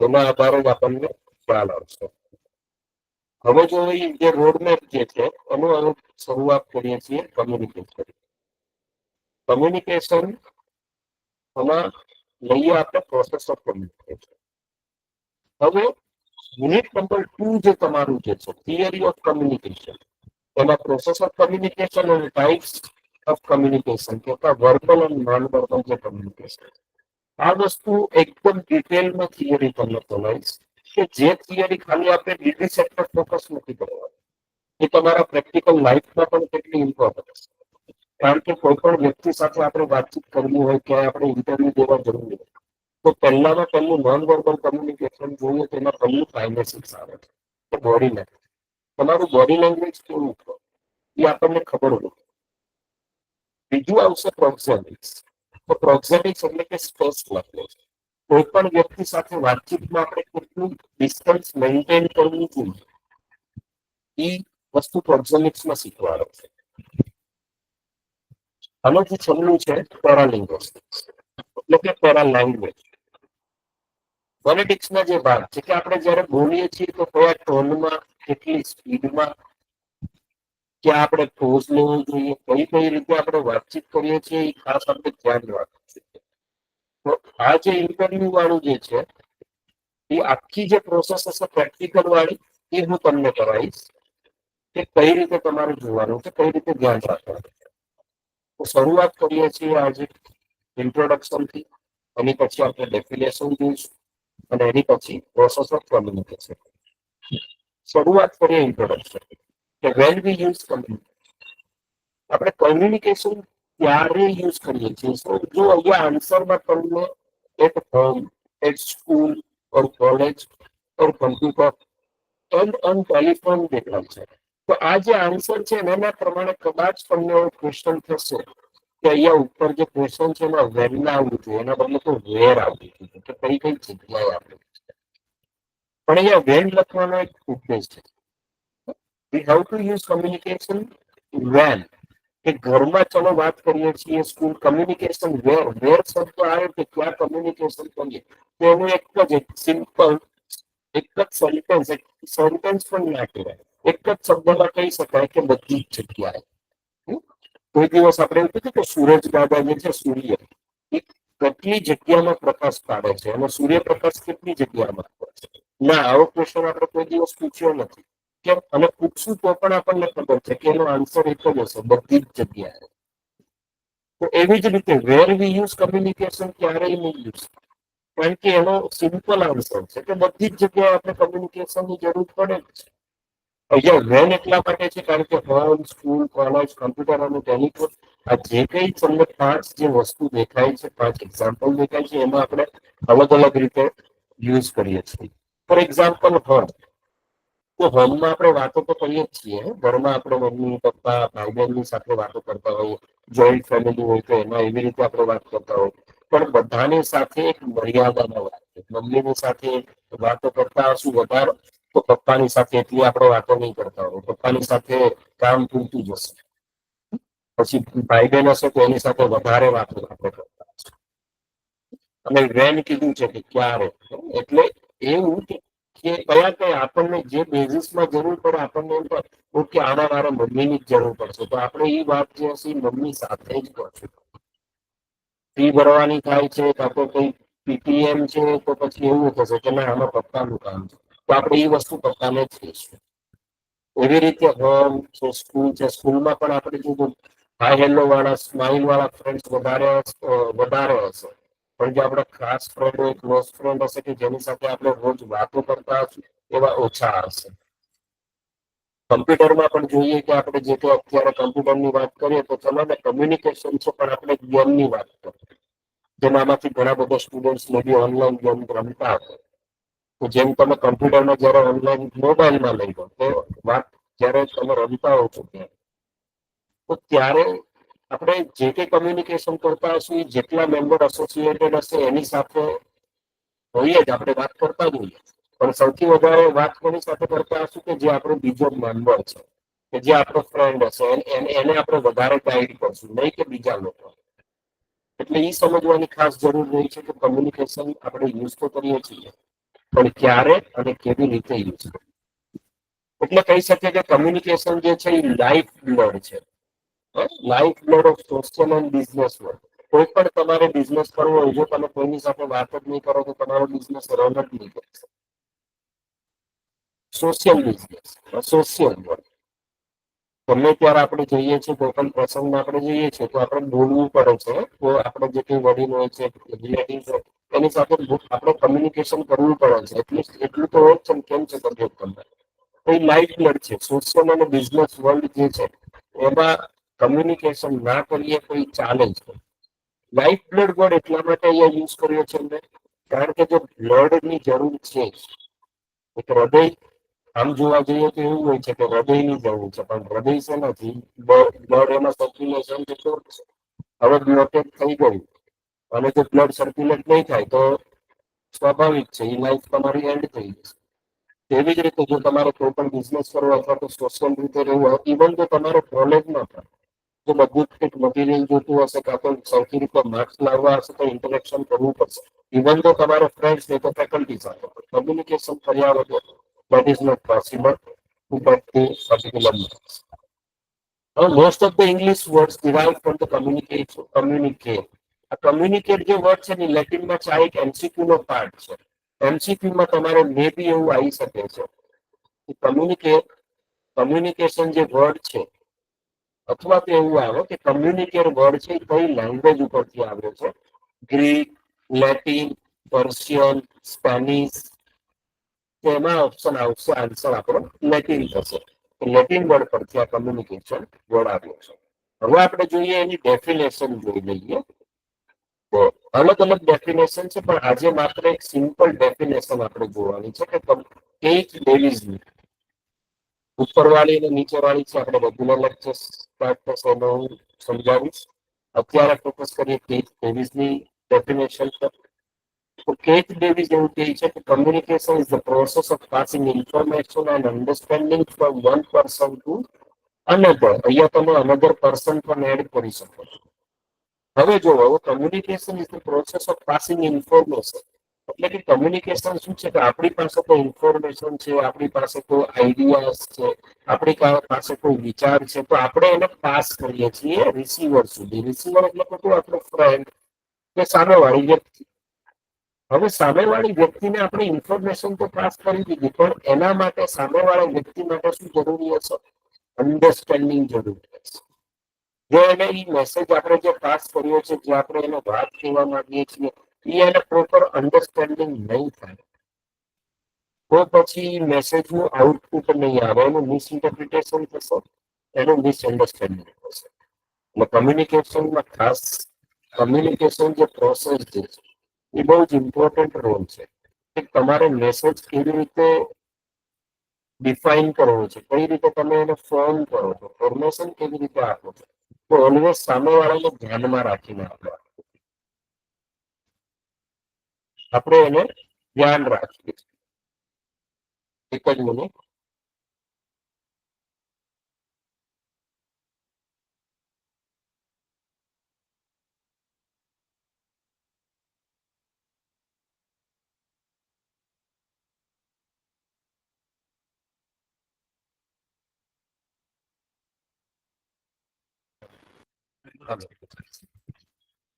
એના આધારે જ આપણને ખ્યાલ આવશે. હવે જો જે રોડમેપ જે છે એનું શરૂઆત કરીએ છીએ કમ્યુનિકેશન. કમ્યુનિકેશન એમાં લઈએ આપણે પ્રોસેસ ઓફ કમ્યુનિકેશન. હવે યુનિટ નંબર 2 જે તમારું જે છે થિયરી ઓફ કમ્યુનિકેશન, એમાં પ્રોસેસ ઓફ કમ્યુનિકેશન અને ટાઇપ્સ ઓફ કમ્યુનિકેશન તથા વર્બલ અને નોન વર્બલ જે કમ્યુનિકેશન, આ વસ્તુ એકદમ ડિટેલમાં થિયરી તમને બોલાવીશ કે જે થિયરી ખાલી આપણે ડિગ્રી સેક્ટર ફોકસ નથી કરવાનું, એ તમારા પ્રેક્ટિકલ લાઈફમાં પણ કેટલી ઇમ્પોર્ટન્ટ છે. કારણ કે કોઈ પણ વ્યક્તિ સાથે આપણે વાતચીત કરવી હોય, ક્યાંય આપણે ઇન્ટરવ્યુ દેવા જરૂરી હોય, તો પહેલામાં પહેલું નોન વર્બલ કમ્યુનિકેશન જોઈએ તેમાં પહેલું કાઇનેસિક્સ આવે છે, તો બોડી લેંગ્વેજ. તમારું બોડી લેંગ્વેજ કેવું છે એ આપણને ખબર હોય. બીજું આવશે પ્રોક્સેમિક્સ. તો પ્રોક્સેમિક્સ એટલે કે સ્પેસ લેંગ્વેજ. કોઈ પણ વ્યક્તિ સાથે વાતચીતમાં આપણે કેટલું ડિસ્ટન્સ મેન્ટેન કરવું જોઈએ, એ વસ્તુ પ્રોક્સેમિક્સમાં શીખવાડે છે. આનો જે છેલ્લું છે પેરાલિંગ્વિસ્ટિક્સ એટલે કે પેરા લેંગ્વેજ. ફોનેટિક્સના જે ભાગ છે કે આપણે જ્યારે બોલીએ છીએ તો કયા ટોનમાં, કેટલી સ્પીડમાં, ક્યાં આપણે પોઝ લેવો જોઈએ, કઈ કઈ રીતે આપણે વાતચીત કરીએ છીએ, એ ખાસ આપણે ધ્યાન રાખવું જોઈએ. તો આ જે ઇન્ટરવ્યુ વાળું જે છે એ આખી જે પ્રોસેસ હશે પ્રેક્ટિકલ વાળી, એ હું તમને કરાવીશ કે કઈ રીતે તમારે જોવાનું છે, કઈ રીતે ધ્યાન રાખવાનું છે. તો શરૂઆત કરીએ છીએ આજે ઇન્ટ્રોડક્શનથી, એની પછી આપણે ડેફિનેશન જોઈશું અને એની પછી પ્રોસેસ ઓફ કમ્યુનિકેશન. શરૂઆત કરીએ ઇન્ટ્રોડક્શન કે વેન વી યુઝ કમ્યુનિકેશન. આપણે કમ્યુનિકેશન ક્યારે યુઝ કરીએ છીએ? જો અહીંયા આન્સરમાં તમને at home, at school or college or computer and on telephone દેખાય છે, તો આ જે આન્સર છે એના પ્રમાણે કદાચ તમને ક્વેશ્ચન થશે કે અહીંયા ઉપર જે ક્વેશ્ચન છે એમાં વેર ના આવવું જોઈએ, એના બદલે તો વેર આવવું જોઈએ કે કઈ કઈ જગ્યાએ આપણે. પણ અહીંયા વેન લખવાનો એક ઉદ્દેશ છે. We have to use communication when, કે ઘરમાં ચલો વાત કરીએ છીએ, સ્કૂલ કમ્યુનિકેશન વેર, વેર શબ્દ આવે કે ક્યાં કમ્યુનિકેશન કરીએ, તો એનું એક જ સિમ્પલ એક જ સેન્ટેન્સ પણ ના કહેવાય, એક જ શબ્દમાં કહી શકાય કે બધી જ જગ્યાએ. કોઈ દિવસ આપણે એવું કીધું કે સૂરજ દાદા જે છે સૂર્ય, એ કેટલી જગ્યામાં પ્રકાશ પાડે છે અને સૂર્યપ્રકાશ કેટલી જગ્યામાં પડે છે? ના, આવો ક્વેશ્ચન આપણે કોઈ દિવસ પૂછ્યો નથી. કેમ? અને પૂછશું તો પણ આપણને ખબર છે કે એનો આન્સર એક જ હશે, બધી જ જગ્યાએ. તો એવી જ રીતે વેર વી યુઝ કમ્યુનિકેશન ક્યારેય નહીં યુઝ, કારણ કે એનો સિમ્પલ આન્સર છે કે બધી જ જગ્યાએ આપણે કમ્યુનિકેશનની જરૂર પડે જ છે. અહીંયા વેન એટલા માટે છે કારણ કે હોમ, સ્કૂલ, કોલેજ, કમ્પ્યુટર અને ટેલિફોન, આ જે કઈ તમને 5 જે વસ્તુ દેખાય છે, 5 એક્ઝામ્પલ દેખાય છે, એમાં આપણે અલગ અલગ રીતે યુઝ કરીએ છીએ. ફોર એક્ઝામ્પલ હોમ, તો હોમમાં આપણે વાતો તો કરીએ જ છીએ, ઘરમાં આપણે મમ્મી પપ્પા ભાઈ બહેનની સાથે વાતો કરતા હોઈએ, જોઈન્ટ ફેમિલી હોય તો એમાં એવી રીતે આપણે વાત કરતા હોઈએ, પણ બધાની સાથે એક મર્યાદામાં વાત. મમ્મીની સાથે વાતો કરતા હશું વધારે, તો પપ્પાની સાથે એટલી આપણે વાતો નહીં કરતા હોય, પપ્પાની સાથે કામ પૂરતું જ હશે. પછી ભાઈ બહેન હશે તો એની સાથે વધારે વાતો આપણે કરતા હશું. અને વેન કીધું છે કે ક્યારે, એટલે એવું કે કયા કયા આપણને જે બેઝિસમાં જરૂર પડે, આપણને એમ થાય ઓકે આના મારા મમ્મીની જ જરૂર પડશે, તો આપણે એ વાત જે હશે મમ્મી સાથે જ કરશું. ફી ભરવાની થાય છે, કાં તો કોઈ પીટીએમ છે, તો પછી એવું થશે કે ના આમાં પપ્પાનું કામ છે, તો આપણે એ વસ્તુ પપ્પાને જ કહીશું. એવી રીતે હોમ છે, સ્કૂલ છે, સ્કૂલમાં પણ આપણે કીધું હાઈ હેલો વાળા, સ્માઇલ વાળા ફ્રેન્ડ્સ વધારે હશે, પણ જે આપણે ખાસ ફ્રેન્ડ હોય, ક્લોઝ ફ્રેન્ડ હશે કે જેની સાથે આપણે રોજ વાતો કરતા હશું, એવા ઓછા હશે. કમ્પ્યુટરમાં પણ જોઈએ કે આપણે જે તો અત્યારે કમ્પ્યુટરની વાત કરીએ તો ચલો ને કમ્યુનિકેશન છે, પણ આપણે ગેમની વાત કરીએ, જેમાં આમાંથી ઘણા બધા સ્ટુડન્ટ્સ બી ઓનલાઈન ગેમ રમતા હોય. તો જેમ તમે કમ્પ્યુટરમાં જયારે ઓનલાઈન મોબાઈલમાં લઈ લો, તો વાત જયારે તમે રમતા હો છો તો ત્યારે આપણે જે કંઈ કમ્યુનિકેશન કરતા હશું એ જેટલા મેમ્બર એસોસિએટેડ હશે એની સાથે હોઈએ જ, આપણે વાત કરતા જ હોઈએ, પણ સૌથી વધારે વાત કોની સાથે કરતા હશું કે જે આપણો બીજો મેમ્બર છે, કે જે આપણો ફ્રેન્ડ હશે, એને આપણે વધારે ગાઈડ કરશું, નહીં કે બીજા લોકો. એટલે એ સમજવાની ખાસ જરૂર રહી છે કે કમ્યુનિકેશન આપણે યુઝ તો કરીએ છીએ, પણ ક્યારે અને કેવી રીતે યુઝ કરવું. એટલે કહી શકીએ કે કમ્યુનિકેશન જે છે એ લાઈફ બ્લડ છે, life blood of social and business world. કોઈ પણ તમારે બિઝનેસ કરવો હોય, જો તમે કોઈની સાથે વાત જ નહીં કરો તો તમારો બિઝનેસ રન જ નહીં કરી શકે. Social business, social world. ગમે ત્યારે આપણે જઈએ છીએ, કોઈ પણ પ્રસંગમાં આપણે જઈએ છીએ તો આપણે બોલવું પડે છે. તો આપણે જે કંઈ વડીલ હોય છે, રિલેટિવ્સ હોય, એની સાથે આપણે કમ્યુનિકેશન કરવું પડે છે. એટલું તો હોય છે. કેમ છે તબિયત તમને? એ લાઈફ બ્લડ છે. સોશિયલ અને બિઝનેસ વર્લ્ડ જે છે એમાં કમ્યુનિકેશન ના કરીએ તો એ ચાલે છે. લાઈફ બ્લડ વર્ડ એટલા માટે અહીંયા યુઝ કર્યો છે મેં, કારણ કે જો બ્લડની જરૂર છે, એક હૃદય, આમ જોવા જઈએ તો એવું હોય છે કે હૃદયની જરૂર છે, પણ હૃદય છે નથી, બ્લડ એમાં સર્ક્યુલેશન થતું છે. હવે બ્લોકેજ થઈ ગયું અને જો બ્લડ સર્ક્યુલેટ નહીં થાય તો સ્વાભાવિક છે એ લાઈફ તમારી એન્ડ થઈ જશે. તેવી જ રીતે જો તમારે કોઈ પણ બિઝનેસ કરવો અથવા તો સોશિયલ રીતે રહેવું હોય, ઇવન જો તમારે કોલેજમાં પણ જો બધું કંઈક મટીરિયલ જોતું હશે, કાં તો સૌથી રીતે માર્ક્સ લાવવા હશે તો ઇન્ટરેક્શન કરવું પડશે. ઇવન જો તમારો ફ્રેન્ડ્સ નહીં તો ફેકલ્ટી સાથે કમ્યુનિકેશન કર્યા વગર that is not possible to get the particular marks. Now, most of the English words derived from the communication, communicate. આ કમ્યુનિકેટ જે વર્ડ છે ને લેટિનમાં છે, આ એક એમસીક્યુ નો પાર્ટ છે. એમસીક્યુ માં તમારે મે બી એવું આવી શકે છે કમ્યુનિકેશન જે વર્ડ છે, અથવા તો એવું આવે કે કમ્યુનિકેટ વર્ડ છે એ કઈ લેંગ્વેજ ઉપરથી આવ્યો છે. Greek, Latin, Persian, Spanish. એમાં ઓપ્શન આવશે, આન્સર આપણો લેટિન થશે. લેટિન વર્ડ પરથી આ કમ્યુનિકેશન વર્ડ આવ્યો છે. હવે આપણે જોઈએ એની ડેફિનેશન જોઈ લઈએ. તો અલગ અલગ ડેફિનેશન છે, પણ આજે માત્ર એક સિમ્પલ ડેફિનેશન આપણે જોવાની છે કે કેટ ડેવિસની ઉપરવાળી અને નીચેવાળી છે. આપણે રેગ્યુલર લેક્ચર સ્ટાર્ટ થશે એમાં હું સમજાવીશ. અત્યારે ફોકસ કરીએ કેટ ડેવિસની ડેફિનેશન પર. તો કેટ ડેવિસ એવું કહે છે કે communication is the process of passing information and understanding from one person to another. અહીંયા તમે અનધર પર્સન પણ એડ કરી શકો છો. હવે જોવો, communication is the process of passing information. એટલે કે કમ્યુનિકેશન શું છે કે આપણી પાસે કોઈ ઇન્ફોર્મેશન છે, આપણી પાસે કોઈ આઈડિયાઝ છે, આપણી પાસે કોઈ વિચાર છે, તો આપણે એને પાસ કરીએ છીએ રિસીવર સુધી. રિસીવર એટલે કોઈ આપણો ફ્રેન્ડ કે સામેવાળી વ્યક્તિ. હવે સામેવાળી વ્યક્તિને આપણે ઇન્ફોર્મેશન તો પાસ કરી દીધી, પણ એના માટે સામેવાળા વ્યક્તિ માટે શું જરૂરી હશે? અન્ડરસ્ટેન્ડિંગ જરૂરી હશે. જો એને એ મેસેજ આપણે જે પાસ કર્યો છે, જે આપણે એને વાત કહેવા માંગીએ છીએ, એ એને પ્રોપર અન્ડરસ્ટેન્ડિંગ નહીં થાય તો પછી મેસેજનું આઉટપુટ નહીં આવે, એનું મિસઇન્ટરપ્રિટેશન થશે, એનું મિસઅન્ડરસ્ટેન્ડિંગ થશે. એટલે કમ્યુનિકેશનમાં ખાસ કમ્યુનિકેશન જે પ્રોસેસ છે એ બહુ જ ઇમ્પોર્ટન્ટ રોલ છે. કે તમારે મેસેજ કેવી રીતે ડિફાઇન કરવો છે, કઈ રીતે તમે એને ફોર્મ કરો છો, ફોર્મેશન કેવી રીતે આપો છો, તો ઓલવેઝ સામેવાળાને ધ્યાનમાં રાખીને આપણે એને ધ્યાન રાખીએ છીએ. એક જ minute.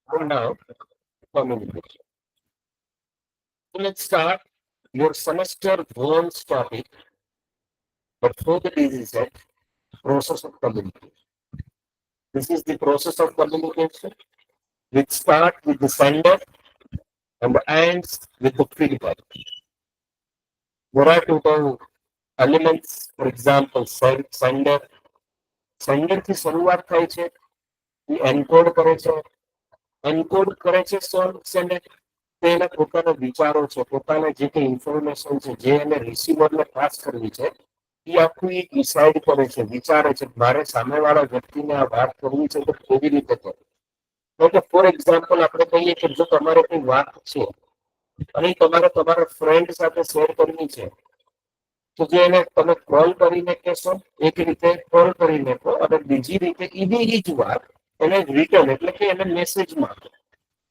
Now, communication. So let's start your semester one's topic, but for the disease process of communication. This is the process of communication, which start with the sender and ends with the feedback. There are total elements, for example, sender. Sender થી શરૂઆત થાય છે, એ encode કરે છે. Encode કરે છે sender. તે એના પોતાના વિચારો છે, પોતાના જે કંઈ ઇન્ફોર્મેશન છે, જે એને રિસીવરને પાસ કરવી છે, એ આખું એ ડિસાઇડ કરે છે, વિચારે છે મારે સામેવાળા વ્યક્તિને આ વાત કરવી છે તો કેવી રીતે કરવી. એટલે ફોર એક્ઝામ્પલ આપણે કહીએ કે જો તમારે કોઈ વાત છે અને તમારે તમારા ફ્રેન્ડ સાથે શેર કરવી છે, તો જે એને તમે કોલ કરીને કહેશો, એક રીતે કોલ કરીને કહો, અને બીજી રીતે એ જ વાત એને રિટર્ન એટલે કે એને મેસેજમાં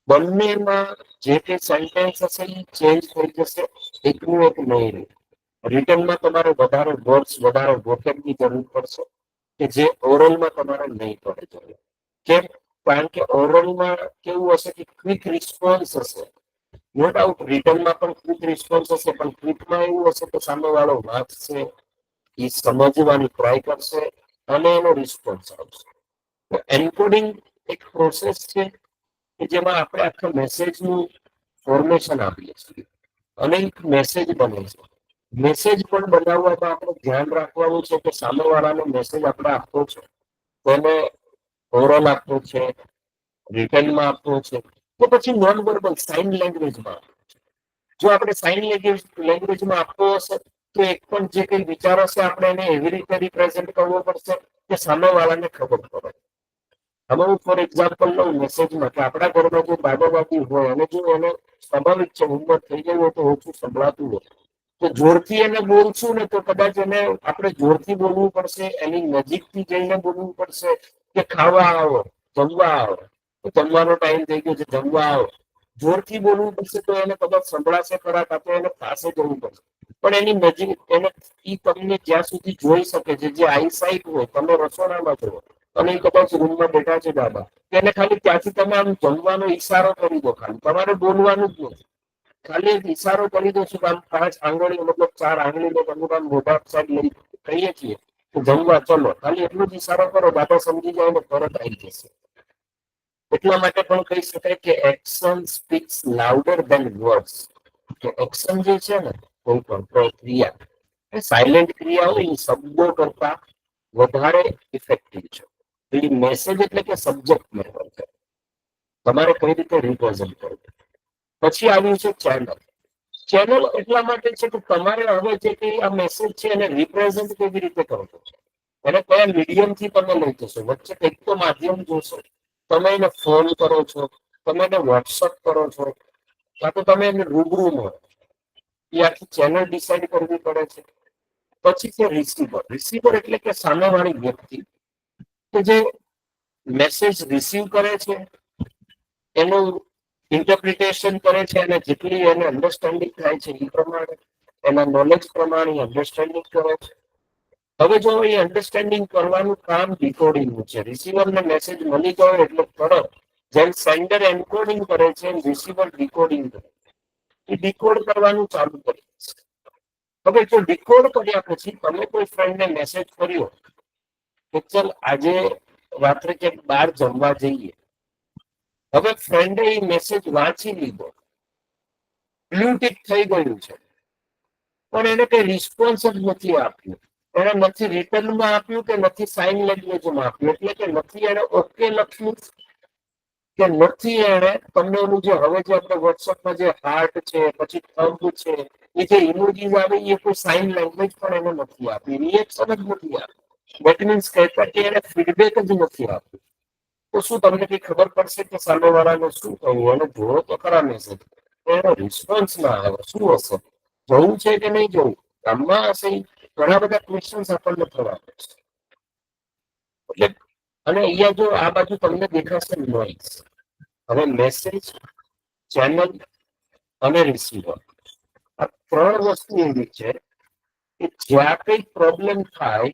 બંનેમાં જે તે સેન્ટેન્સ હશે એ ચેન્જ થઈ જશે, એકનું એક નહીં રહે. રિટર્નમાં તમારે વધારે વર્ડ્સ, વધારે વોકેબની જરૂર પડશે કે જે ઓરલમાં તમારે નહીં પડે જરૂર. કેમ? કારણ કે ઓરલમાં કેવું હશે કે ક્વિક રિસ્પોન્સ હશે. નો ડાઉટ રિટર્નમાં પણ ક્વિક રિસ્પોન્સ હશે, પણ ક્વિકમાં એવું હશે કે સામેવાળો વાંચશે, એ સમજવાની ટ્રાય કરશે અને એનો રિસ્પોન્સ આવશે. તો એન્કોડિંગ એક પ્રોસેસ છે કે જેમાં આપણે આખા મેસેજનું ફોર્મેશન આપીએ છીએ અને એક મેસેજ બને છે. મેસેજ પણ બનાવવામાં આપણે ધ્યાન રાખવાનું છે કે સામેવાળાનો મેસેજ આપણે આપવો છે, તેને ઓરલ આપવો છે, રિટર્નમાં આપવો છે, તો પછી નોન વર્બલ સાઇન લેંગ્વેજમાં. જો આપણે સાઇન લેંગ્વેજમાં આપવો હશે તો એક પણ જે કઈ વિચાર હશે આપણે એને એવી રીતે રિપ્રેઝેન્ટ કરવો પડશે કે સામેવાળાને ખબર પડે. હવે હું ફોર એક્ઝામ્પલ લઉં મેસેજમાં કે આપણા ઘરમાં જો દાદા દાદી હોય અને જો એને સ્વાભાવિક છે ઉંમર થઈ ગઈ હોય તો ઓછું સંભળાતું હોય, તો જોરથી એને બોલશું ને તો કદાચ એને આપણે જોરથી બોલવું પડશે, એની નજીકથી જઈને બોલવું પડશે કે ખાવા આવો, જમવા આવો, જમવાનો ટાઈમ થઈ ગયો છે, જમવા આવો. જોરથી બોલવું પડશે તો એને કદાચ સંભળાશે ખરા, કાં તો એને પાસે જવું પડશે. પણ એની નજીક એને ઈ તમને જ્યાં સુધી જોઈ શકે છે, જે આઈસાઇટ હોય, તમે રસોડામાં છો અને એ કદાચ રૂમમાં બેઠા છે દાદા, એને ખાલી ત્યાંથી તમે આમ જમવાનો ઈશારો કરી દો, ખાલી તમારે બોલવાનું જ નથી, ખાલી એક ઈશારો કરી દો છું. આમ 5 આંગળી મતલબ 4 આંગળીનો તમે આમ મોઢા સાઈડ લઈ કહીએ છીએ તો જમવા ચલો, ખાલી એટલું જ ઈશારો કરો, દાદા સમજી જાય ને તરત આવી જશે. એટલા માટે પણ કહી શકાય કે action speaks louder than words. કે એક્શન જે છે ને કોઈ પણ ક્રિયા, એ સાયલેન્ટ ક્રિયા હોય એ શબ્દો કરતા વધારે ઇફેક્ટિવ છે. એ મેસેજ એટલે કે સબ્જેક્ટ મેટર છે, તમારે કઈ રીતે રિપ્રેઝન્ટ કરવું. પછી આવ્યું છે ચેનલ. ચેનલ એટલા માટે છે કે તમારે હવે જે કઈ આ મેસેજ છે એને રિપ્રેઝન્ટ કેવી રીતે કરવો છે, એને કયા મીડિયમથી તમે લઈ જશો. વચ્ચે કંઈક તો માધ્યમ જોશો. તમે એને ફોન કરો છો, તમે એને વોટ્સઅપ કરો છો, કાં તો તમે એને રૂબરૂ મળો, એ આખી ચેનલ ડિસાઈડ કરવી પડે છે. પછી છે રિસીવર. રિસીવર એટલે કે સામેવાળી વ્યક્તિ કે જે મેસેજ રિસીવ કરે છે, એનું ઇન્ટરપ્રિટેશન કરે છે અને જેટલી એને અન્ડરસ્ટેન્ડિંગ થાય છે એ પ્રમાણે, એના નોલેજ પ્રમાણે અન્ડરસ્ટેન્ડિંગ કરે છે. હવે જો એ અન્ડરસ્ટેન્ડિંગ કરવાનું કામ ડીકોડિંગનું છે. રિસીવરને મેસેજ મળી ગયો એટલે તરત જેમ સેન્ડર એન્કોડિંગ કરે છે એમ રિસીવર ડીકોડિંગ કરે છે. એ ડીકોડ કરવાનું ચાલુ કરી દેશે. હવે જો ડીકોડ કર્યા પછી તમે કોઈ ફ્રેન્ડને મેસેજ કર્યો કે ચલ આજે રાત્રે ક્યાંક બહાર જમવા જઈએ. હવે ફ્રેન્ડે એ મેસેજ વાંચી લીધો, બ્લુ ટિક થઈ ગયું છે, પણ એને કઈ રિસ્પોન્સ જ નથી આપ્યું. એને નથી રિટર્નમાં આપ્યું કે નથી સાઇન લેંગ્વેજમાં આપ્યું. એટલે કે નથી એને ઓકે લખ્યું કે નથી એને તમને ઓલું જે હવે જે આપણે વોટ્સઅપમાં જે હાર્ટ છે, પછી થંબ છે, એ જે ઇમોજીસ આવે એ કોઈ સાઇન લેંગ્વેજ પણ એને નથી આપી, રિએક્શન જ નથી આપી. દેટ મીન્સ કહેતા કે એને ફીડબેક જ નથી આપ્યું. તો શું તમને કઈ ખબર પડશે કે સામેવાળાને શું કહ્યું? અને જોવો તો ખરા મેસેજ, એનો રિસ્પોન્સ ના આવે. શું હશે? જવું છે કે નહીં જવું? ગામમાં હશે? ઘણા બધા ક્વેશ્ચન્સ આપણને થવા પડશે. એટલે અને અહીંયા જો આ બાજુ તમને દેખાશે નોઇઝ. હવે મેસેજ, ચેનલ અને રિસીવર, આ 3 વસ્તુ એવી છે કે જ્યાં કઈ પ્રોબ્લેમ થાય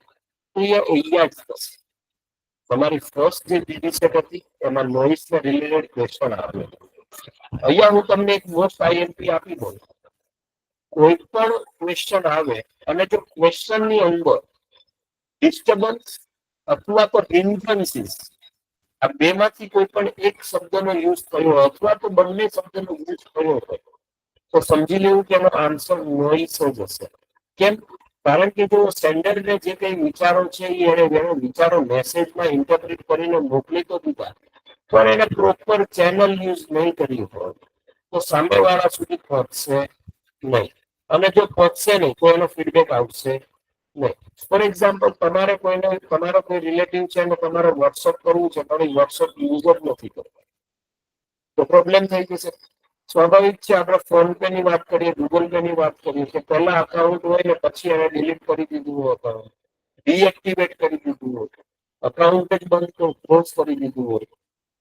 તો એ અહીંયા જ થશે. તમારી ફર્સ્ટ જે બીજી સેટ હતી એમાં નોઇઝને રિલેટેડ ક્વેશ્ચન આવે. અહીંયા હું તમને એક મોસ્ટ આઈએમપી આપી દઉં. કોઈ પણ ક્વેશ્ચન આવે અને જો ક્વેશ્ચનની અંદર ડિસ્ટર્બન્સ અથવા તો ઇન્ફન્સીસ, આ બેમાંથી કોઈ પણ એક શબ્દનો યુઝ થયો અથવા તો બંને શબ્દનો યુઝ થયો હોય તો સમજી લેવું કે એનો આન્સર નોઇસ જ હશે. કેમ? કારણ કે જો સેન્ડરને જે કઈ વિચારો છે એને વિચારો મેસેજમાં ઇન્ટરપ્રિટ કરીને મોકલી તો દીધા, પણ એને પ્રોપર ચેનલ યુઝ નહીં કરી હોય તો સામેવાળા સુધી પહોંચશે નહીં. અને જો પહોંચશે નહીં તો એનો ફીડબેક આવશે નહીં. ફોર એક્ઝામ્પલ, તમારે કોઈને તમારો કોઈ રિલેટિવ છે અને તમારે વોટ્સઅપ કરવું છે, પણ વોટ્સઅપ યુઝ જ નથી કરતા, તો પ્રોબ્લેમ થઈ જશે. સ્વાભાવિક છે. આપણે ફોન પે ની વાત કરીએ, ગૂગલ પે ની વાત કરીએ કે પહેલા અકાઉન્ટ હોય ને પછી એને ડિલીટ કરી દીધું હોય, અકાઉન્ટ ડીએક્ટિવેટ કરી દીધું હોય, અકાઉન્ટ જ બંધ ક્લોઝ કરી દીધું હોય,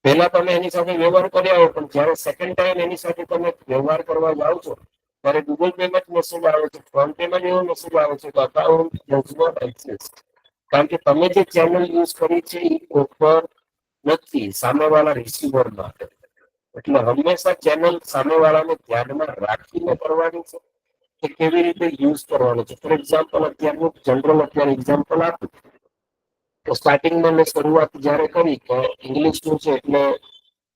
પહેલા તમે એની સાથે વ્યવહાર કર્યા હોય, પણ જયારે સેકન્ડ ટાઈમ એની સાથે તમે વ્યવહાર કરવા જાઓ છો ત્યારે ગૂગલ પે માં જ મેસેજ આવે છે, ફોન પે માં જ એવો મેસેજ આવે છે કે અકાઉન્ટ ડઝ નોટ એક્ઝિસ્ટ. કારણ કે તમે જે ચેનલ યુઝ કરી છે એ પ્રોપર નથી સામેવાળા રિસીવર માટે. એટલે હંમેશા ચેનલ સામેવાળાને ધ્યાનમાં રાખીને કરવાની છે કે કેવી રીતે યુઝ કરવાનું છે. ફોર એક્ઝામ્પલ અત્યારનું જનરલ અત્યારે એક્ઝામ્પલ આપું તો સ્ટાર્ટિંગમાં મેં શરૂઆત જયારે કરી કે ઇંગ્લિશનું છે એટલે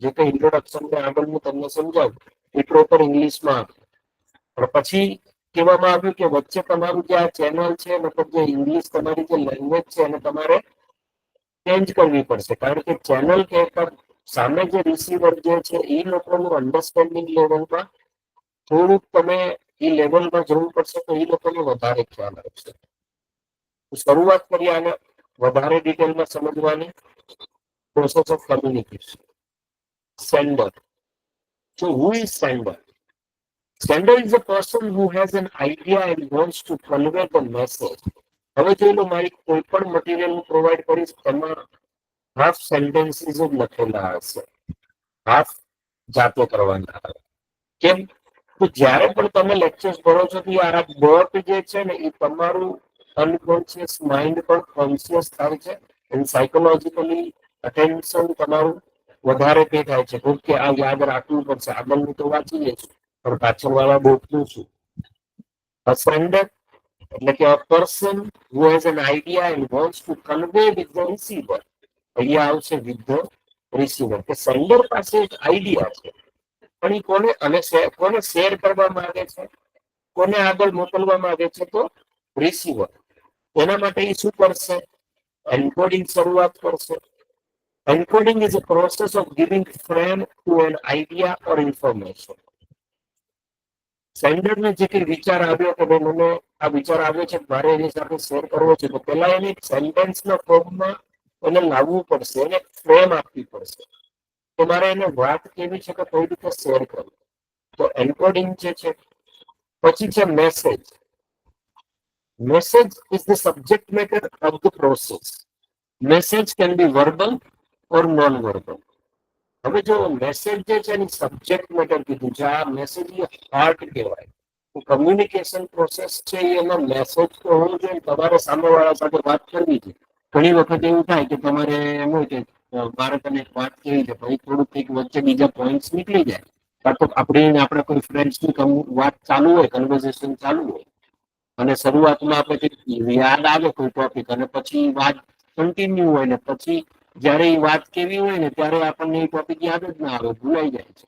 જે કઈ ઇન્ટ્રોડક્શન ને આગળનું તમને સમજાવું એ પ્રોપર ઇંગ્લિશમાં પણ પછી કહેવામાં આવ્યું કે વચ્ચે તમારું જે આ ચેનલ છે મતલબ જે ઇંગ્લિશ તમારી જે લેંગ્વેજ છે એને તમારે ચેન્જ કરવી પડશે. કારણ કે ચેનલ કે સામે જે રિસીવર જે છે એ લોકોનું અન્ડરસ્ટેન્ડિંગ લેવલમાં થોડુંક તમે એ લેવલમાં જવું પડશે તો એ લોકોને વધારે ખ્યાલ આવશે. શરૂઆત કરીએ આને વધારે ડિટેલમાં સમજવાની. Process of communication. Sender. So who is sender? Sender is a person who has an idea and wants to convey the message. હવે જોઈ લો મારી કોઈ પણ મટીરિયલ હું પ્રોવાઈડ કરીશ એમાં હાફ સેન્ટેન્સીસ જ લખેલા હશે, હાફ જાતો કરવાના આવે. કેમ? તો જ્યારે પણ તમે લેક્ચર્સ ભણો છો તો આ બટ જે છે ને એ તમારું અનકોન્શિયસ માઇન્ડ પણ કોન્શિયસ થાય છે અને સાયકોલોજીકલી અટેન્શન તમારું વધારે પે થાય છે. ઓકે આ યાદ રાખવું પડશે, આગળનું તો વાંચી લઈશું પણ પાછળ વાળા બોટનું શું. સેન્ડર એટલે કે a person who has an idea and wants to convey with the receiver. અહીંયા આવશે with the receiver કે સેન્ડર પાસે એક આઈડિયા છે પણ એ કોને અને કોને શેર કરવા માંગે છે, કોને આગળ મોકલવા માંગે છે તો રિસીવર. એના માટે એ શું કરશે? એન્કોડિંગ શરૂઆત કરશે. Encoding is a process of giving frame to an idea or information. સેન્ડરને જે કઈ વિચાર આવ્યો કે ભાઈ મને આ વિચાર આવ્યો છે મારે એની સાથે શેર કરવો છે તો પેલા એને સેન્ટેન્સના ફોર્મમાં એને લાવવું પડશે, એને ફ્રેમ આપવી પડશે તો મારે એને વાત કેવી છે કે કઈ રીતે શેર કરવી. તો એન્કોડિંગ જે છે. પછી છે message. Message is the subject matter of the process. Message can be verbal or non verbal. હવે જો મેસેજ જે છે એની સબ્જેક્ટ મેટર કીધું છે, આ મેસેજ હાર્ટ કહેવાય. કમ્યુનિકેશન પ્રોસેસ છે એમાં મેસેજ તો હોવું જોઈએ, તમારે સામેવાળા સાથે વાત કરવી છે. ઘણી વખત એવું થાય કે તમારે એમ હોય કે મારે તને વાત કેવી છે પછી થોડુંક કંઈક વચ્ચે બીજા પોઈન્ટ નીકળી જાય. તો આપણે કોઈ ફ્રેન્ડ્સની વાત ચાલુ હોય, કન્વર્ઝેશન ચાલુ હોય અને શરૂઆતમાં આપણે કંઈક યાદ આવે કોઈ ટોપિક અને પછી વાત કન્ટિન્યુ હોય ને પછી જયારે એ વાત કેવી હોય ને ત્યારે આપણને એ ટોપિક યાદ જ ના આવે, ભૂલાઈ જાય છે.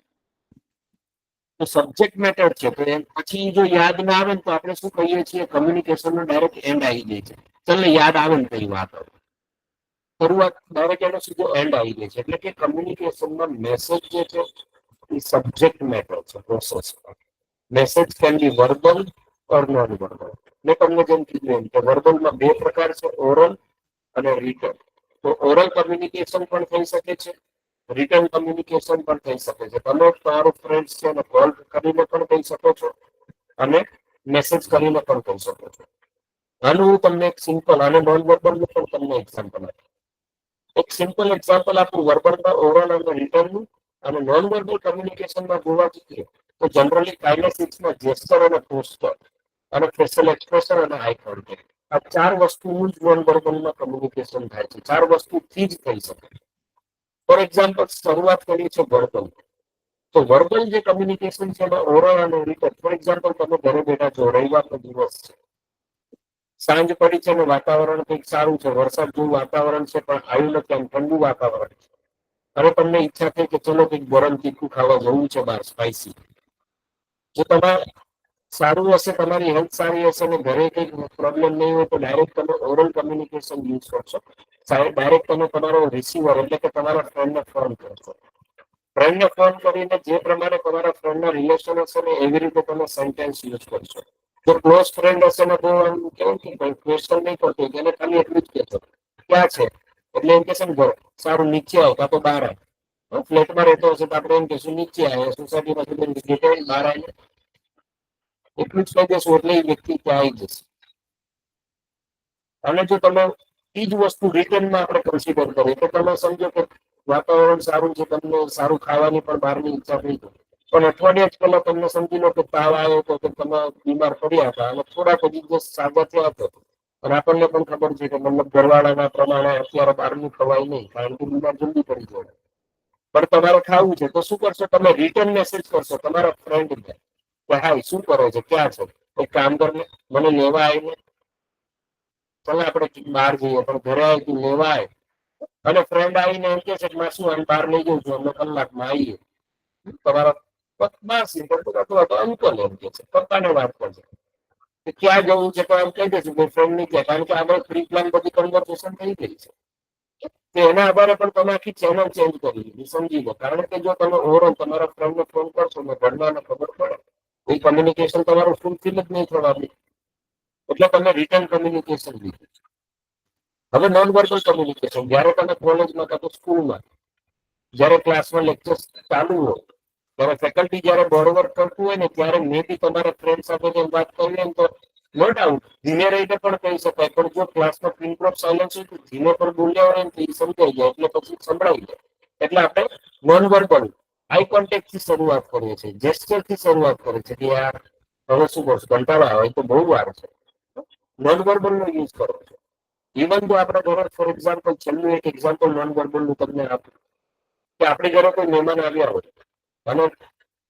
તો સબ્જેક્ટ મેટર છે તો પછી જો યાદ ના આવે ને તો આપણે શું કહીએ છીએ કમ્યુનિકેશન નો ડાયરેક્ટ એન્ડ આવી જાય છે. ચાલો યાદ આવે ને કઈ વાત આવે શરૂઆત ડાયરેક્ટ એનો સીધો એન્ડ આવી જાય છે. એટલે કે કમ્યુનિકેશનમાં મેસેજ જે છે એ સબ્જેક્ટ મેટર છે process. Message can be verbal or non verbal. મેં તમને જેમ કીધું એમ કે વર્બલમાં બે પ્રકાર છે, ઓરલ અને રિટન. તો ઓરલ કમ્યુનિકેશન પણ થઈ શકે છે, રિટર્ન કમ્યુનિકેશન પણ થઈ શકે છે. તમે તમારો ફ્રેન્ડ છે એને કોલ કરીને પણ કહી શકો છો અને મેસેજ કરીને પણ કહી શકો છો. આનું હું તમને એક સિમ્પલ અને નોન વર્બલનું પણ તમને એક્ઝામ્પલ આપું. એક સિમ્પલ એક્ઝામ્પલ આપું વર્બલમાં ઓરલ અને રિટર્નનું. અને નોન વર્બલ કમ્યુનિકેશનમાં જોવા જઈએ તો જનરલી કાઇનેસિક્સમાં જેસ્ચર અને પોસ્ચર અને ફેશિયલ એક્સપ્રેશન અને આઈ કોન્ટેક્ટ આ ચાર વસ્તુનું જ નોન વર્બલમાં કમ્યુનિકેશન થાય છે. ચાર વસ્તુથી જ થઈ શકે. ફોર એક્ઝામ્પલ શરૂઆત કરી છે વર્બલ. તો વર્બલ જે કમ્યુનિકેશન છે એમાં ઓરલ અને રિટન. ફોર એક્ઝામ્પલ તમે ઘરે બેઠા છો, રવિવારનો દિવસ છે, સાંજ પડી છે ને વાતાવરણ કંઈક સારું છે, વરસાદ જેવું વાતાવરણ છે પણ આવ્યું નથી, આમ ઠંડુ વાતાવરણ છે. હવે તમને ઈચ્છા થઈ કે ચલો કંઈક ગરમ તીખું ખાવા જવું છે બહાર સ્પાઇસી. જો તમારે સારું હશે, તમારી હેલ્થ સારી હશે ને ઘરે કંઈક પ્રોબ્લેમ નહીં હોય તો ડાયરેક્ટ તમે ઓરલ કમ્યુનિકેશન યુઝ કરશો. ડાયરેક્ટ તમે તમારો રિસીવર એટલે કે તમારા ફ્રેન્ડને ફોન કરશો. ફ્રેન્ડને ફોન કરીને જે પ્રમાણે તમારા ફ્રેન્ડના રિલેશન હશે ને એવી રીતે તમે સેન્ટેન્સ યુઝ કરશો. જો ક્લોઝ ફ્રેન્ડ હશે ને તો એમ કેવું કે ભાઈ ક્વેશ્ચન નહીં કરતો એને ખાલી એટલું જ કહેશો ક્યાં છે એટલે એમ કહેશે ને સારું નીચે આવ કાં તો બહાર આવ. ફ્લેટમાં રહેતો હશે તો આપણે એમ કહેશું નીચે આવે, સોસાયટીમાં બહાર આવે એટલું જ કહી દેશું એટલે એ વ્યક્તિ ત્યાં આવી જશે. અને જો તમે એ જ વસ્તુ રિટર્નમાં આપણે કન્સિડર કરીએ તો તમે સમજો કે વાતાવરણ સારું છે, તમને સારું ખાવાની પણ બહારની ઈચ્છા થઈ ગઈ, પણ અઠવાડિયા જ પહેલા તમને સમજી લો કે તાવ આવ્યો હતો, કે તમે બીમાર પડ્યા હતા અને થોડાક દિવસ સાજા થયા હતો, અને આપણને પણ ખબર છે કે મતલબ ઘરવાળાના પ્રમાણે અત્યારે બહારનું ખવાય નહીં, કારણ કે બીમાર જલ્દી પડી જાય. પણ તમારે ખાવું છે તો શું કરશો? તમે રિટર્ન મેસેજ કરશો તમારા ફ્રેન્ડને કે હાય શું કરો છો, ક્યાં છો, એક કામ કરીને મને લેવા આવીને, ચાલો આપણે બહાર જઈએ, પણ ઘરે આવી લેવા આવે, અને ફ્રેન્ડ આવીને એમ કે છે કે શું આમ બહાર લઈ જઉં છું, અમે કલાકમાં આવીએ, તમારા માસી અથવા અંકલ એમ કે છે, પપ્પાને વાત કરશે કે ક્યાં જવું છે, તો એમ કહી દેશું કે ફ્રેન્ડ ની ક્યાં, કારણ કે આપણે પ્રી પ્લાન બધી કન્વર્સેશન થઈ ગઈ છે. તો એના આધારે પણ તમે આખી ચેનલ ચેન્જ કરી દીધી, સમજી લો. કારણ કે જો તમે ઓવરઓલ તમારા ફ્રેન્ડને ફોન કરશો ને ઘરનાને ખબર પડે, એ કમ્યુનિકેશન તમારું ફૂલફિલ જ નહીં થવાનું, એટલે તમે રિટર્ન કમ્યુનિકેશન લીધું. હવે નોન વર્બલ કમ્યુનિકેશન, જયારે તમે કોલેજમાં કાં તો સ્કૂલમાં, જયારે ક્લાસમાં લેક્ચર ચાલુ હોય, ત્યારે ફેકલ્ટી જયારે બોર્ડવર્ક કરતું હોય ને, ત્યારે મે બી તમારા ફ્રેન્ડ સાથે જેમ વાત કરી એમ તો નો ડાઉટ ધીમે રહીને પણ કહી શકાય, પણ જો ક્લાસમાં પિન ડ્રોપ સાયલન્સ હોય તો ધીમે પણ બોલ્યા હોય ને તો એ સમજાઈ જાય, એટલે પછી સંભળાઈ જાય. એટલે આપણે નોન વર્બલ આઈ કોન્ટેક્ટ થી શરૂઆત કરીએ છીએ, જેસ્ચર થી શરૂઆત કરીએ છીએ કે યાર હવે શું કરશું, કંટાળો આવે તો બહુ વાર છે, નોન વર્બલ નો યુઝ કરો છો. ઇવન જો આપણે ઘરે ફોર એક્ઝામ્પલ છેલ્લું એક એક્ઝામ્પલ નોન વર્બલ નું તમને આપું, કે આપણી ઘરે કોઈ મહેમાન આવ્યા હોય, અને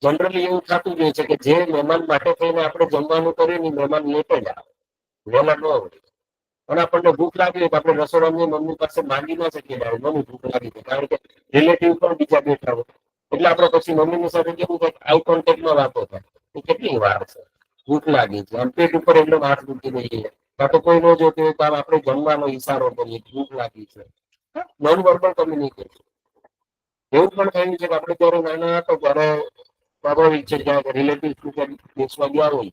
જનરલી એવું થતું જ હોય છે કે જે મહેમાન માટે થઈને આપણે જમવાનું કરીએ ને મહેમાન લેટ જ આવે, વહેલા ન હોય. અને આપણને ભૂખ લાગી હોય તો આપણે રસોડાની મમ્મી પાસે માંગી ના શકીએ, મમ્મી ભૂખ લાગી છે, કારણ કે રિલેટિવ પણ બીજા બેઠા હોય, એટલે આપણે પછી મમ્મીની સાથે કેવું થાય, આઈ કોન્ટેક્ટમાં વાતો થાય, કેટલી વાર છે, ભૂખ લાગી છે, આમ પેટ ઉપર એકદમ હાથ મૂકી દઈએ, કાં તો કોઈ ન જોતું હોય તો આપણે જમવાનો ઈશારો કરીએ, ભૂખ લાગી છે. Non verbal communication. એવું પણ થયું છે કે આપણે જયારે નાના હતા ત્યારે સ્વાભાવિક છે કે રિલેટિવ દેશમાં ગયા હોય,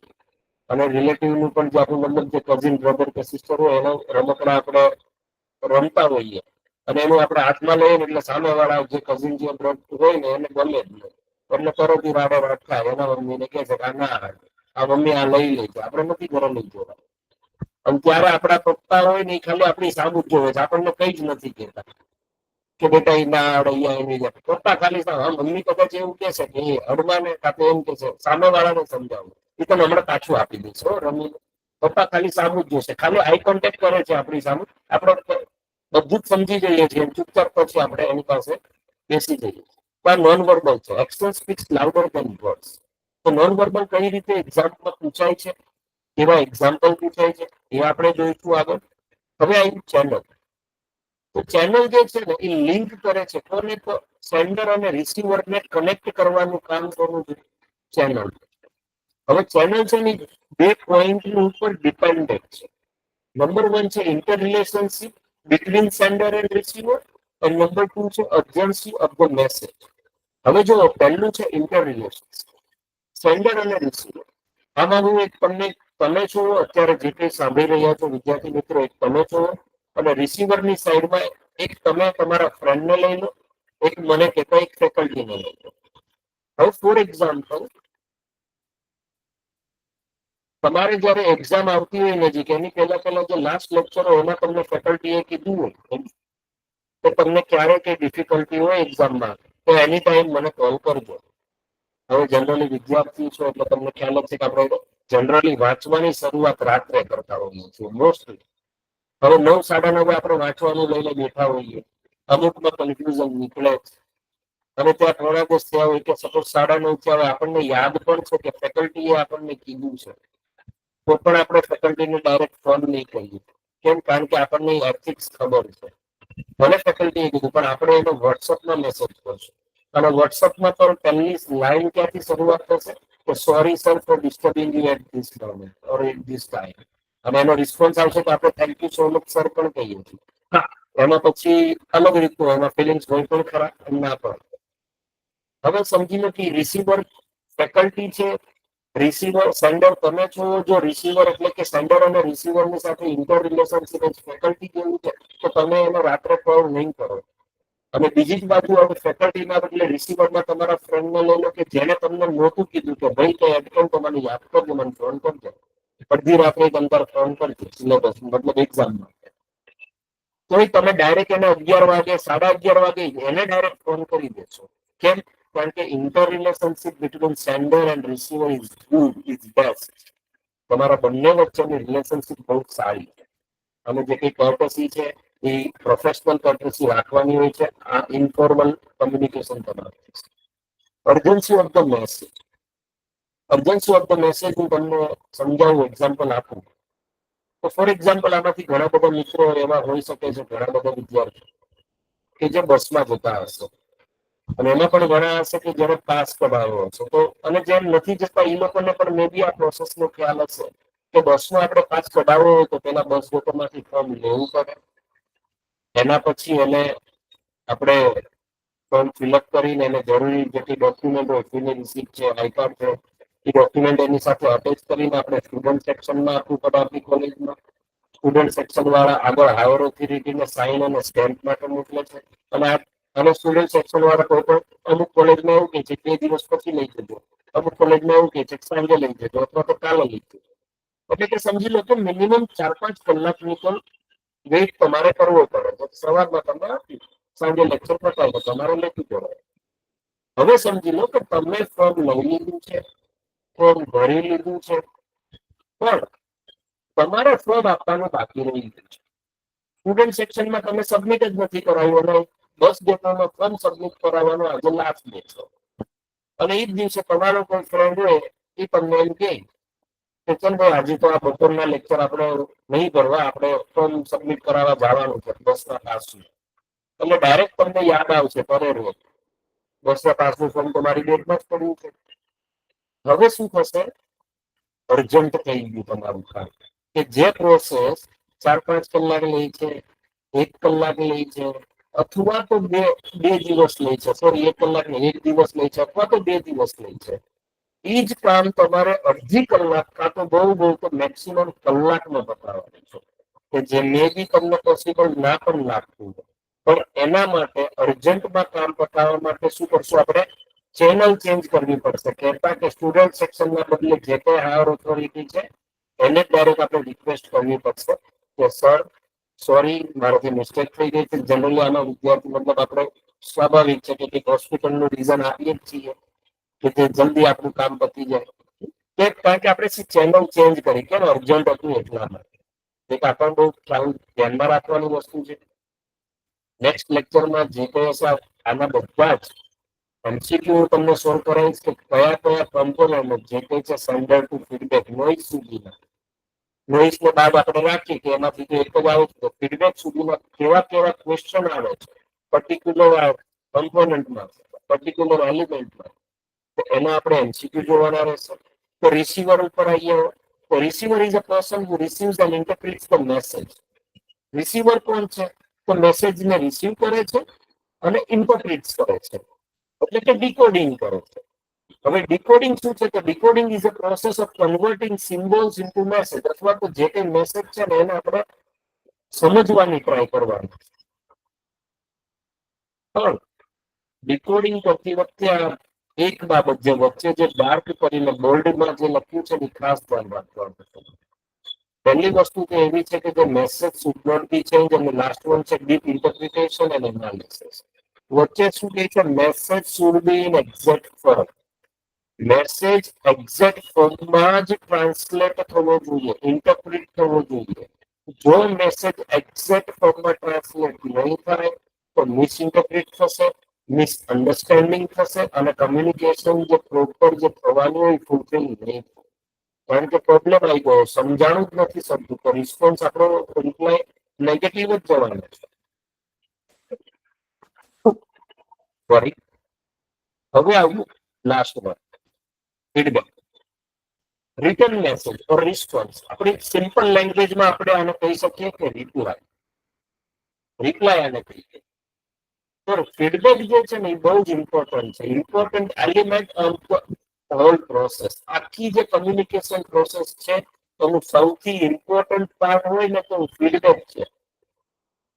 અને રિલેટિવ નું પણ જે આપણું મતલબ જે કઝિન બ્રધર કે સિસ્ટર હોય એના રમકડા આપણે રમતા હોઈએ, અને એનું આપણે હાથમાં લઈએ ને એટલે સામે વાળા જે કઝિન જે હોય ને એને ગમે જ નહીં, એટલે તરત રાડે રાડ થાય, એના મમ્મીને કહે છે કે ના આ મમ્મી આ લઈ લે છે, આપણે નથી ઘરે લઈ જવા. અને ત્યારે આપણા પપ્પા હોય ને એ ખાલી આપણી સામું જોવે છે, આપણને કઈ જ નથી કહેતા કે બેટા એ ના અહીંયા એની જાય, પપ્પા ખાલી મમ્મી કદાચ એવું કે છે કે એ હડમાને કાં એમ કે છે સામે વાળાને સમજાવું, એ તો હમણાં પાછું આપી દઈશ રમી. પપ્પા ખાલી સામું જ જોશે, ખાલી આઈ કોન્ટેક્ટ કરે છે આપણી સામે, આપણે બધું જ સમજી જઈએ છીએ, ચૂપચાપ પછી આપણે એની પાસે બેસી જઈએ. નોન વર્બલ છે, action speaks louder than words. તો નોન વર્બલ કઈ રીતે એક્ઝામ્પલ પૂછાય છે, કેવા એક્ઝામ્પલ પૂછાય છે, એ આપણે જોઈશું આગળ. હવે આવી ચેનલ, તો ચેનલ જે છે ને એ લિંક કરે છે, કોને તો સેન્ડર અને રિસીવરને કનેક્ટ કરવાનું કામ કરવું છે ચેનલ. હવે ચેનલ છે ને બે પોઈન્ટ ઉપર ડિપેન્ડન્ટ છે. નંબર 1 છે inter relationship between sender and receiver, અને નંબર 2 છે અર્જન્સી ઓફ ધ મેસેજ. હવે જો પહેલું છે ઇન્ટર રિલેશનશિપ, સેન્ડર અને રિસીવર. આમાં હું એક તમને, તમે છો અત્યારે જે કંઈ સાંભળી રહ્યા છો વિદ્યાર્થી મિત્રો, એક તમે છો, અને રિસીવરની સાઈડમાં એક તમે તમારા ફ્રેન્ડને લઈ લો, એક મને કહેતા એક ફેકલ્ટીને લઈ લો. હવે ફોર એક્ઝામ્પલ, તમારે જયારે એક્ઝામ આવતી હોય નજીક, એની પહેલા જે લાસ્ટ લેક્ચર હોય એમાં તમને ફેકલ્ટીએ કીધું હોય તો તમને ક્યારે કઈ ડિફિકલ્ટી હોય એક્ઝામમાં, તો એની ટાઈમ મને કોલ કરજો. હવે જનરલી વિદ્યાર્થી છો એટલે તમને ખ્યાલ જ છે કે આપણે જનરલી વાંચવાની શરૂઆત રાત્રે કરતા હોઈએ છીએ મોસ્ટલી. હવે 9, 9:30 આપણે વાંચવાનું લઈને બેઠા હોઈએ, અમુકમાં કન્ફ્યુઝન નીકળે, અને ત્યાં થોડા દિવસ થયા હોય કે સપોઝ 9:30 થયા હોય, આપણને યાદ પણ છે કે ફેકલ્ટીએ આપણને કીધું છે, તો પણ આપણે ફેકલ્ટીને ડાયરેક્ટ ફોન નહીં કરીએ. કેમ? કારણ કે આપણને એથિક્સ ખબર છે. મને ફેકલ્ટીએ કીધું પણ આપણે એનો વોટ્સઅપમાં મેસેજ કરશું, અને વોટ્સઅપમાં પણ પહેલી લાઈન ક્યાંથી શરૂઆત થશે કે sorry sir for disturbing you at this moment or at this time, અને એનો રિસ્પોન્સ આવશે તો આપણે thank you so much sir પણ કહીએ છીએ. હા, એમાં પછી અલગ રીતનું એમાં ફિલિંગ્સ હોય પણ ખરા, ના પણ. હવે સમજી લો કે રિસીવર ફેકલ્ટી છે, રિસીવર સેન્ડર તમે છો. જો રિસીવર એટલે કે સેન્ડર અને રિસીવરની સાથે ઇન્ટર રિલેશનશિપ ફેકલ્ટી જેવું છે, તો તમે એને રાત્રે કોલ નહીં કરો. અને બીજી જ બાજુ હવે ફેકલ્ટીમાં એટલે રિસીવરમાં તમારા ફ્રેન્ડને લઈ લો કે જેને તમને નહોતું કીધું કે ભાઈ કઈ એડમિશન તો મને યાદ કરજો, મને ફોન કરજો, અડધી રાત્રે અંદર ફોન કરજો સિલેબસ મતલબ એક્ઝામમાં. તોય તમે ડાયરેક્ટ એને 11 વાગે 11:30 વાગે એને ડાયરેક્ટ ફોન કરી દેશો. કેમ? કારણ કે inter relationship between sender and receiver is good, is best. તમારા બંને વચ્ચેની રિલેશનશિપ બહુ સારી છે. અને જે કઈ કર્ટસી છે એ પ્રોફેશનલ કર્ટસી રાખવાની હોય છે. આ ઇન્ફોર્મલ કમ્યુનિકેશન તમારે. Urgency of the message. Urgency of the message હું તમને સમજાવું, એક્ઝામ્પલ આપું. તો ફોર એક્ઝામ્પલ આમાંથી ઘણા બધા મિત્રો એવા હોઈ શકે છે, ઘણા બધા વિદ્યાર્થીઓ કે જે બસમાં જતા હશે અને એમાં પણ ઘણા હશે કે જેને પાસ કઢાવ્યો હશે. તો અને જેમ નથી જતા એ લોકોને પણ મે બી આ પ્રોસેસનો ખ્યાલ હશે કે બસમાં આપણે પાસ કઢાવવો હોય તો પેલા બસ ડેપોમાંથી ફોર્મ લેવું પડે. એના પછી એને આપણે ફોર્મ ફિલઅપ કરીને એને જરૂરી જેટલી ડોક્યુમેન્ટ હોય, ફીની રિસીપ્ટ છે, આઈ કાર્ડ છે, એ ડોક્યુમેન્ટ એની સાથે અટેચ કરીને આપણે સ્ટુડન્ટ સેક્શનમાં આપવું પડે આપણી કોલેજમાં. સ્ટુડન્ટ સેક્શન વાળા આગળ હાયર ઓથોરિટીને સાઇન અને સ્ટેમ્પ માટે મોકલે છે. અને સ્ટુડન્ટ સેક્શન વાળા કોઈ પણ અમુક કોલેજમાં એવું કે છે 2 દિવસ પછી લઈ જજો, અમુક કોલેજમાં એવું કે છે સાંજે લઈ જજો અથવા તો કાલે લઈ જજો. એટલે કે સમજી લો કે મિનિમમ 4-5 કલાકની તો વેઇટ તમારે કરવો પડે. તો સવારમાં તમે આપી, સાંજે લેક્ચર પતાવો, તમારે લેતું જવાય. હવે સમજી લો કે તમે ફોર્મ લઈ લીધું છે, ફોર્મ ભરી લીધું છે, પણ તમારે ફોર્મ આપવાનું બાકી રહી ગયું છે. સ્ટુડન્ટ સેક્શનમાં તમે સબમિટ જ નથી કરાવ્યું અને બસ ડેપોમાં ફોર્મ સબમિટ કરાવવાનો આજે લાસ્ટ ડે છે. અને એ જ દિવસે તમારો કોઈ ફ્રેન્ડ હોય એ તમને એમ કહે કે ચલ ભાઈ આજે તો આ બપોરના લેક્ચર આપણે નહીં ભરવા, આપણે ફોર્મ સબમિટ કરાવવા જવાનું છે બસના પાસનું. એટલે ડાયરેક્ટ તમને યાદ આવશે કરે રોજ બસના પાસનું ફોર્મ તમારી બેગમાં જ પડ્યું છે. હવે શું થશે? અર્જન્ટ થઈ ગયું તમારું કામ. કે જે પ્રોસેસ 4-5 કલાક લે છે, 1 કલાક લે છે, અથવા તો બે દિવસ લે છે, સોરી 1 કલાક ને 1 દિવસ લે છે, અથવા તો 2 દિવસ લે છે, એ જ કામ તમારે અડધી કલાક કાં તો બહુ તો મેક્સિમમ કલાકમાં બતાવવાનું છે. કે જે મે બી તમને પોસિબલ ના પણ લાગતું હોય. પણ એના માટે અર્જન્ટમાં કામ પતાવવા માટે શું કરશું આપણે? ચેનલ ચેન્જ કરવી પડશે. કહેતા કે સ્ટુડન્ટ સેક્શનના બદલે જે કોઈ હાયર ઓથોરિટી છે એને ડાયરેક્ટ આપણે રિક્વેસ્ટ કરવી પડશે કે સર સોરી મારાથી મિસ્ટેક થઈ ગઈ છે. જનરલી આમાં વિદ્યાર્થી મતલબ આપણે સ્વાભાવિક છે કે હોસ્પિટલનું રીઝન આપીએ જ છીએ કે તે જલ્દી આપણું કામ પતી જાય. કારણ કે આપણે ચેનલ ચેન્જ કરી કે અર્જન્ટ હતું એટલા માટે. એક આપણને બહુ ખ્યાલ ધ્યાનમાં રાખવાની વસ્તુ છે. નેક્સ્ટ લેક્ચરમાં જે કોઈ હશે આના બધા જ એમસીક્યુ હું તમને સોલ્વ કરાવીશ કે કયા કયા કમ્પોનન્ટ જે કોઈ છે સેન્ડર ટુ ફીડબેક નોઈઝ સુધીના. નોઈઝને બાદ આપણે રાખીએ કે એમાંથી તો એક જ આવે છે ફીડબેક સુધીમાં કેવા કેવા ક્વેશ્ચન આવે છે પર્ટિક્યુલર કમ્પોનન્ટમાં, પર્ટિક્યુલર એલિમેન્ટમાં. તો એના આપણે એમસીક્યુ જોવાના રહેશે. તો રિસીવર ઉપર આવીએ. તો receiver is a person who receives and interprets the message. Receiver કોણ છે? તો મેસેજને રિસીવ કરે છે અને ઇન્ટરપ્રિટ કરે છે, એટલે કે ડીકોડિંગ કરે છે. હવે ડીકોડિંગ શું છે? કે decoding is a process of converting symbols into message. અથવા તો જે કંઈ મેસેજ છે ને એને આપણે સમજવાની ટ્રાય કરવાની. પણ ડીકોડિંગ કરતી વખતે એક બાબત જે વચ્ચે જે ડાર્ક કરીને બોલ્ડમાં જે લખ્યું છે એ ખાસ ધ્યાન રાખવાનું છે. પહેલી વસ્તુ તો એવી છે કે જે message should not be change અને લાસ્ટ વન છે ડીપ ઇન્ટરપ્રિટેશન એન્ડ એનાલિસિસ. વચ્ચે શું કહે છે? Message should be in exact form. Message exact ફોર્મમાં જ ટ્રાન્સલેટ થવો જોઈએ, ઇન્ટરપ્રિટ થવો જોઈએ. જો મેસેજ એક્ઝેક્ટ ફોર્મમાં ટ્રાન્સલેટ નહીં થાય તો મિસઇન્ટરપ્રિટ થશે, મિસઅન્ડરસ્ટેન્ડિંગ થશે અને કમ્યુનિકેશન જે પ્રોપર જે થવાનું હોય ફૂલફિલ નહીં. કારણ કે પ્રોબ્લેમ આવી ગયો, સમજાણું જ નથી શકતું તો રિસ્પોન્સ આપણો રિપ્લાય નેગેટિવ જ જવાનો છે. સોરી. હવે આવ્યું last one, feedback. Return message or response. આપણી સિમ્પલ લેંગ્વેજમાં આપણે આને કહી શકીએ કે રિપ્લાય. રિપ્લાય આને કહીએ. તો ફીડબેક જે છે ને એ બહુ જ ઇમ્પોર્ટન્ટ છે. Important element of hall process. આખી જે કમ્યુનિકેશન પ્રોસેસ છે એનું સૌથી ઇમ્પોર્ટન્ટ પાર્ટ હોય ને તો ફીડબેક છે.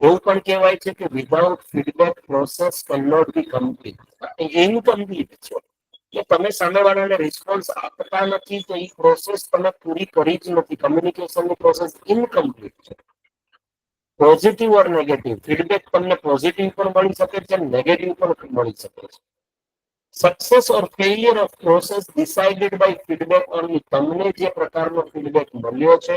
એવું પણ કહેવાય છે કે without feedback process can not be complete. Incomplete છે. કે તમે સામેવાળાને રિસ્પોન્સ આપતા નથી તો એ પ્રોસેસ તમે પૂરી કરી જ નથી. કમ્યુનિકેશનની પ્રોસેસ ઇનકમ્પ્લીટ છે. પોઝિટિવ ઓર નેગેટિવ ફીડબેક તમને પોઝિટિવ પણ મળી શકે છે, નેગેટિવ પણ મળી શકે છે. Success or failure of process decided by feedback only. તમને જે પ્રકારનો ફીડબેક મળ્યો છે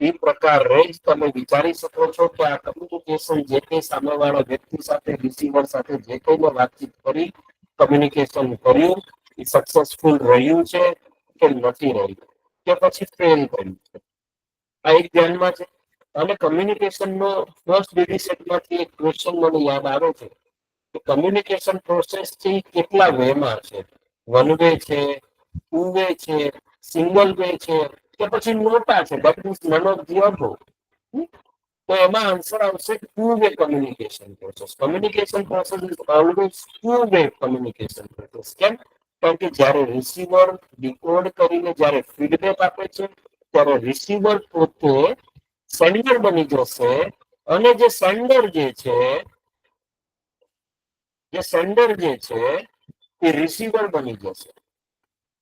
એ પ્રકારે જ તમે વિચારી શકો છો કે આ કમ્યુનિકેશન જે કંઈ સામેવાળા વ્યક્તિ સાથે રિસીવર સાથે જે કંઈ વાતચીત કરી, કમ્યુનિકેશન કર્યું, એ સક્સેસફુલ રહ્યું છે કે નથી રહ્યું, કે પછી ફેલ કર્યું છે. આ એક ધ્યાનમાં છે. અને કમ્યુનિકેશનનો ફર્સ્ટ ડીડી સેટમાંથી એક ક્વેશ્ચન મને યાદ આવે છે કે કમ્યુનિકેશન પ્રોસેસ થી કેટલા વેમાં છે? વન વે છે, ટુ વે છે, સિંગલ વે છે, કે પછી નોટા છે, that means none of the above. તો એમાં આન્સર આવશે two way communication process. Communication process is always two way communication process. કેમ? કારણ કે જ્યારે રિસીવર ડીકોડ કરીને જ્યારે ફીડબેક આપે છે ત્યારે રિસીવર પોતે સેન્ડર બની જશે અને જે સેન્ડર જે છે એ રિસીવર બની જશે.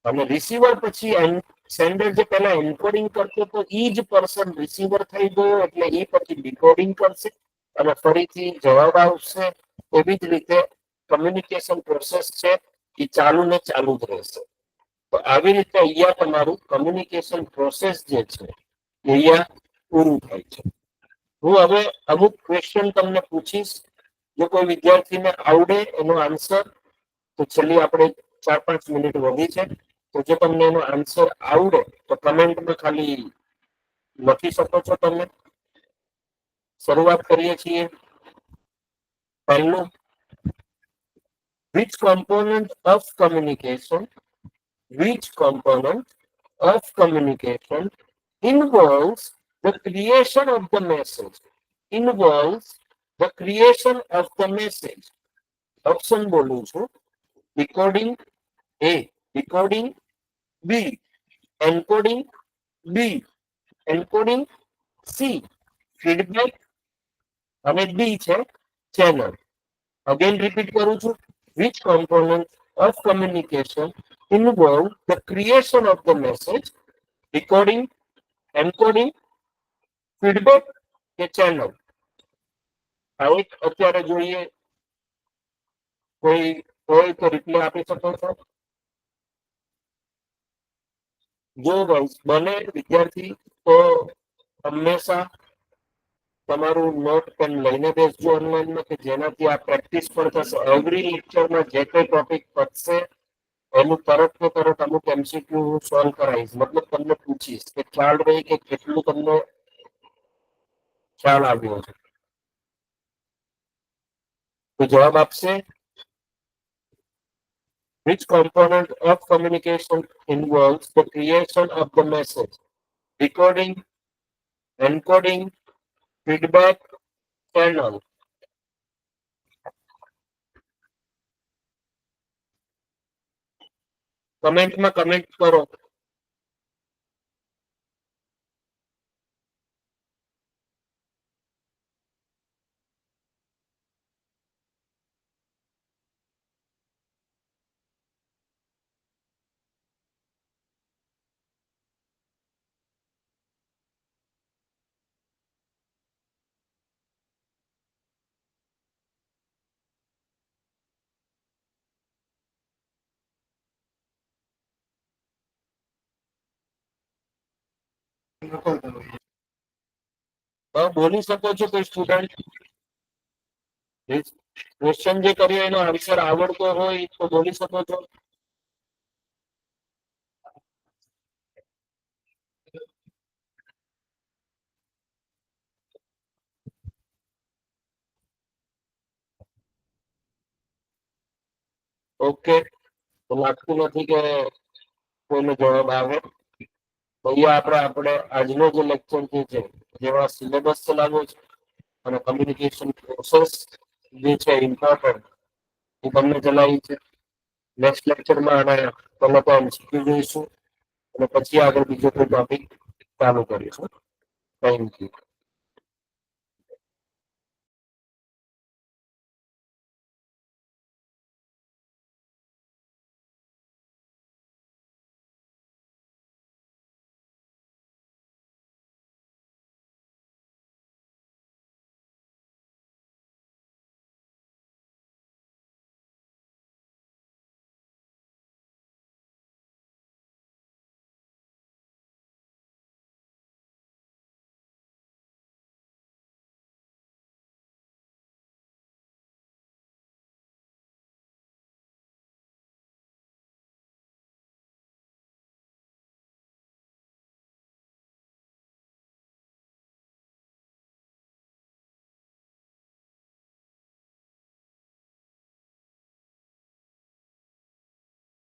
અને રિસીવર પછી સેન્ડર જે પહેલા એન્કોડિંગ કરતો તો એ જ પર્સન રિસીવર થઈ ગયો એટલે એ પછી ડીકોડિંગ કરશે અને ફરીથી જવાબ આવશે. એવી જ રીતે કમ્યુનિકેશન પ્રોસેસ છે એ ચાલુ ને ચાલુ જ રહેશે. તો આવી રીતે અહીંયા તમારું કમ્યુનિકેશન પ્રોસેસ જે છે અહીંયા પૂરું થાય છે. હું હવે અમુક ક્વેશ્ચન તમને પૂછીશ. જો કોઈ વિદ્યાર્થીને આવડે એનો આન્સર તો છેલ્લી આપણે 4-5 મિનિટ વધી છે, તો જો તમને એનો આન્સર આવડે તો કમેન્ટમાં ખાલી લખી શકો છો તમે. શરૂઆત કરીએ છીએ. પહેલું, which component of communication involves the creation of the message? Option બોલું છું. Decoding A, decoding B, encoding B, encoding C, feedback અને D છે ચેનલ. અગેન રિપીટ કરું છું. which component of communication involve the creation of the message? Decoding, encoding, feedback કે channel? આ એક અત્યારે જોઈએ. કોઈ હોય તો રિપ્લાય આપી શકો છો. જો બને વિદ્યાર્થી તો હંમેશા તમારું નોટ પેન લઈને બેસજો ઓનલાઈનમાં કે જેનાથી આ પ્રેક્ટિસ પણ થશે. એવરી લેક્ચરમાં જે કોઈ ટોપિક પતશે એનું તરત ને તરત અમુક એમસીક્યુ હું સોલ્વ કરાવીશ. મતલબ તમને પૂછીશ કે ખ્યાલ રહી કે કેટલું તમને ખ્યાલ આવ્યો છે. તો જવાબ આપશે. Which component of communication involves the creation of the message? Decoding, encoding, feedback, channel? કમેન્ટમાં કમેન્ટ કરો. બોલી શકો છો કોઈ સ્ટુડન્ટ? ક્વેશ્ચન જે કર્યો એનો આન્સર આવડતો હોય તો બોલી શકો છો. ઓકે, તો લાગતું નથી કે કોઈનો જવાબ આવે. અહીંયા આપણે આજનો જે લેક્ચર જે છે જેવા સિલેબસ ચલાવ્યો છે અને કમ્યુનિકેશન પ્રોસેસ જે છે ઇમ્પોર્ટન્ટ એ તમને ચલાવી છે. નેક્સ્ટ લેક્ચરમાં આના પહેલા તો એમસીક્યુ જોઈશું અને પછી આગળ બીજો કોઈ ટોપિક ચાલુ કરીશું. Thank you.